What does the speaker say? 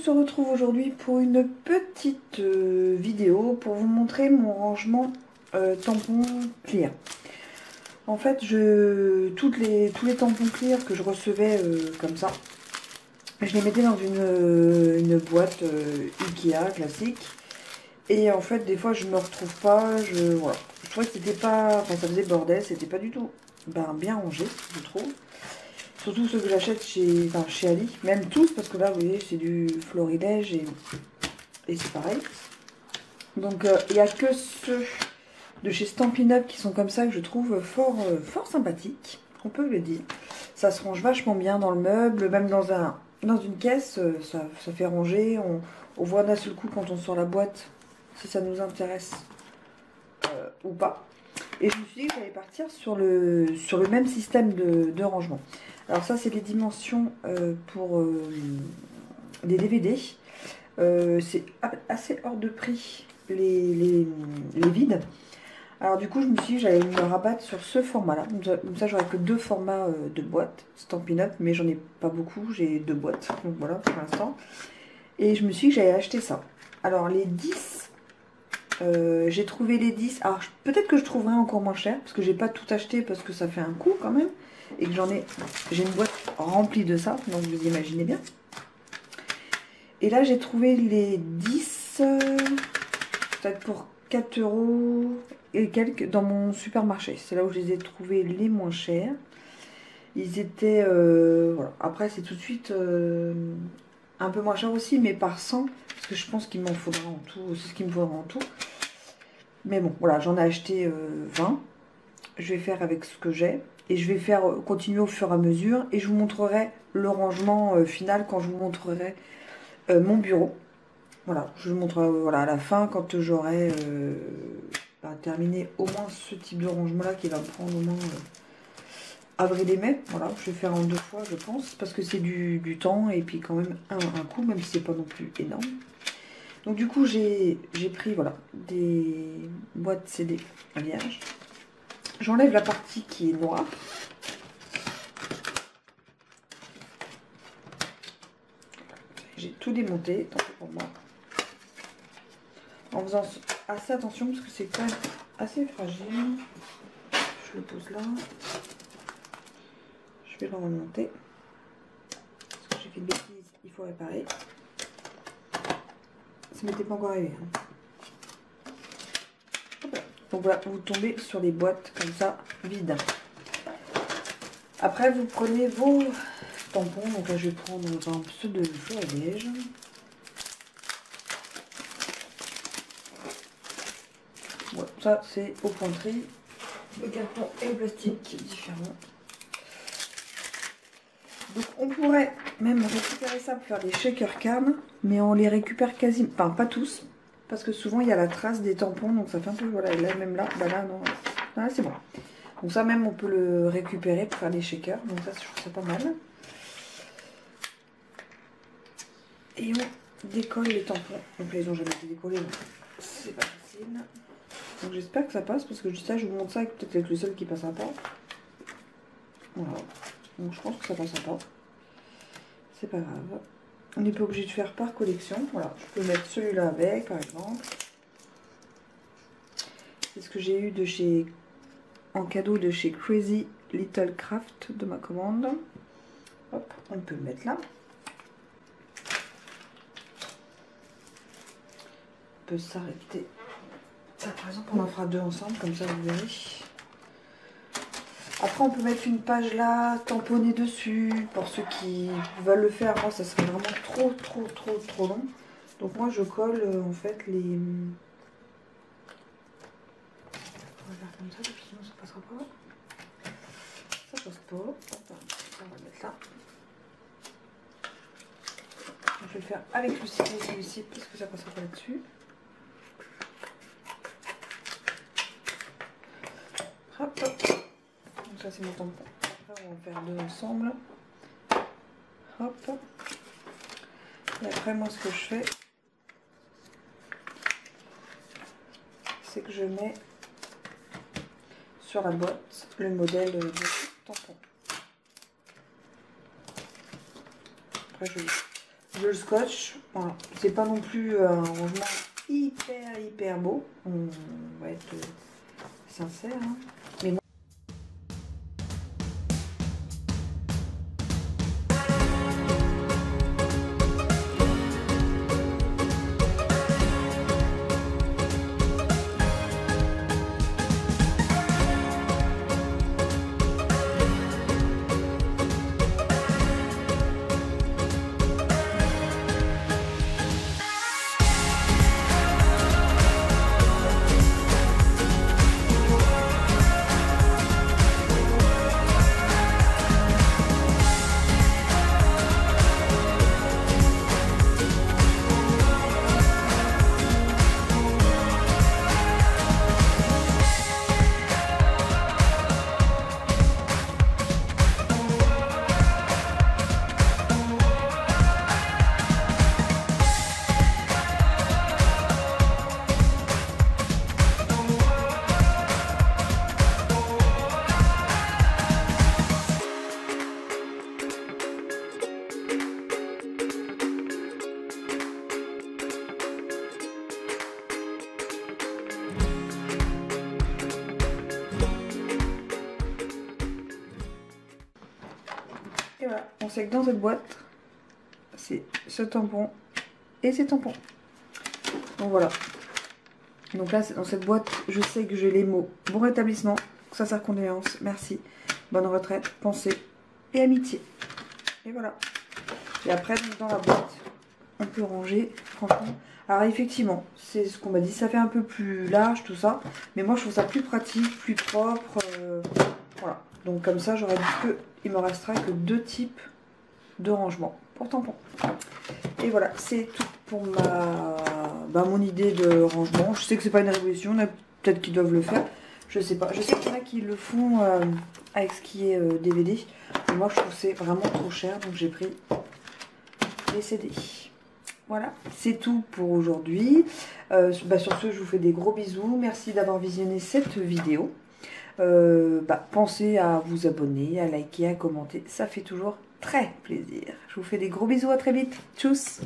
se retrouve aujourd'hui pour une petite vidéo pour vous montrer mon rangement tampons clear. En fait, tous les tampons clear que je recevais comme ça, je les mettais dans une boîte Ikea classique. Et en fait, des fois, je me retrouve pas. Voilà. Je trouvais que c'était pas... Enfin, ça faisait bordel, c'était pas du tout bien rangé, je trouve. Surtout ceux que j'achète chez Ali. Même tous, parce que là, vous voyez, c'est du florilège et c'est pareil. Donc, il n'y a que ceux de chez Stampin' Up qui sont comme ça que je trouve fort sympathiques. On peut le dire. Ça se range vachement bien dans le meuble, même dans une caisse, ça fait ranger. On voit d'un seul coup quand on sort la boîte si ça nous intéresse ou pas. Et je me suis dit que j'allais partir sur le même système de rangement. Alors ça, c'est les dimensions pour les DVD. C'est assez hors de prix les vides. Alors du coup, je me suis dit que j'allais me rabattre sur ce format-là. Comme ça, j'aurai que 2 formats de boîtes Stampin' Up, mais j'en ai pas beaucoup. J'ai 2 boîtes, donc voilà pour l'instant. Et je me suis dit que j'allais acheter ça. Alors les 10, j'ai trouvé les 10. Alors peut-être que je trouverai encore moins cher, parce que j'ai pas tout acheté, parce que ça fait un coup quand même. Et que j'ai une boîte remplie de ça, donc vous imaginez bien. Et là, j'ai trouvé les 10, peut-être pour 4 € et quelques dans mon supermarché. C'est là où je les ai trouvés les moins chers. Ils étaient... voilà. Après, c'est tout de suite un peu moins cher aussi, mais par 100. Parce que je pense qu'il m'en faudra en tout. C'est ce qu'il me faudra en tout. Mais bon, voilà, j'en ai acheté 20. Je vais faire avec ce que j'ai. Et je vais continuer au fur et à mesure. Et je vous montrerai le rangement final quand je vous montrerai mon bureau. Voilà, je vous montrerai voilà, à la fin quand j'aurai terminé au moins ce type de rangement là qui va me prendre au moins avril et mai. Voilà, je vais faire en 2 fois je pense, parce que c'est du temps et puis quand même un coup, même si c'est pas non plus énorme. Donc du coup j'ai pris voilà des boîtes CD vierges. J'enlève la partie qui est noire. J'ai tout démonté, tant pis pour moi. En faisant assez attention parce que c'est quand même assez fragile. Je le pose là. Je vais le remonter. Parce que j'ai fait une bêtise, il faut réparer. Ça m'était pas encore arrivé. Hein. Donc voilà, vous tombez sur les boîtes comme ça, vides. Après, vous prenez vos tampons. Donc là, je vais prendre par exemple ceux de florilège. Voilà, ça c'est au pointerie. Le carton et le plastique différents. Donc on pourrait même récupérer ça pour faire des shaker cards, mais on les récupère quasi, enfin pas tous, parce que souvent il y a la trace des tampons, donc ça fait un peu, voilà, là même là, bah là non, là c'est bon. Donc ça même on peut le récupérer pour faire des shakers, donc ça je trouve ça pas mal. Et on décolle les tampons, donc là ils ont jamais été décollés, donc c'est pas facile. Donc j'espère que ça passe, parce que juste ça je vous montre ça, peut-être avec le seul qui passera pas. Voilà. Donc je pense que ça passera pas. C'est pas grave. On n'est pas obligé de faire par collection. Voilà, je peux mettre celui-là avec, par exemple. C'est ce que j'ai eu en cadeau de chez Crazy Little Craft de ma commande. Hop, on peut le mettre là. On peut s'arrêter. Ça, par exemple, on en fera 2 ensemble, comme ça vous verrez. Après on peut mettre une page là, tamponnée dessus, pour ceux qui veulent le faire. Moi ça serait vraiment trop long. Donc moi je colle en fait les... On va faire comme ça, sinon ça passera pas. Ça passe pas. Attends, on va le mettre là. Je vais le faire avec le ciseau celui-ci, parce que ça passera pas là-dessus. Hop, hop. Donc ça c'est mon tampon. Après on va en faire 2 ensemble. Hop. Et après moi ce que je fais, c'est que je mets sur la boîte le modèle de tampon. Après je je le scotche. Voilà. C'est pas non plus un rangement hyper beau. On va être sincère. Hein. Mais bon. Et voilà, on sait que dans cette boîte, c'est ce tampon et ces tampons. Donc voilà. Donc là, dans cette boîte, je sais que j'ai les mots bon rétablissement, ça sert condoléances, merci, bonne retraite, pensée et amitié. Et voilà. Et après, donc, dans la boîte, on peut ranger, franchement. Alors effectivement, c'est ce qu'on m'a dit, ça fait un peu plus large tout ça, mais moi je trouve ça plus pratique, plus propre. Voilà. Donc comme ça, j'aurais dit que il me restera que 2 types de rangement pour tampons. Et voilà, c'est tout pour mon idée de rangement. Je sais que c'est pas une révolution, il y en a peut-être qui doivent le faire. Je sais pas. Je sais qu'il y en a qui le font avec ce qui est DVD. Mais moi, je trouve que c'est vraiment trop cher, donc j'ai pris les CD. Voilà, c'est tout pour aujourd'hui. Sur ce, je vous fais des gros bisous. Merci d'avoir visionné cette vidéo. Pensez à vous abonner, à liker, à commenter. Ça fait toujours très plaisir. Je vous fais des gros bisous, à très vite. Tchuss!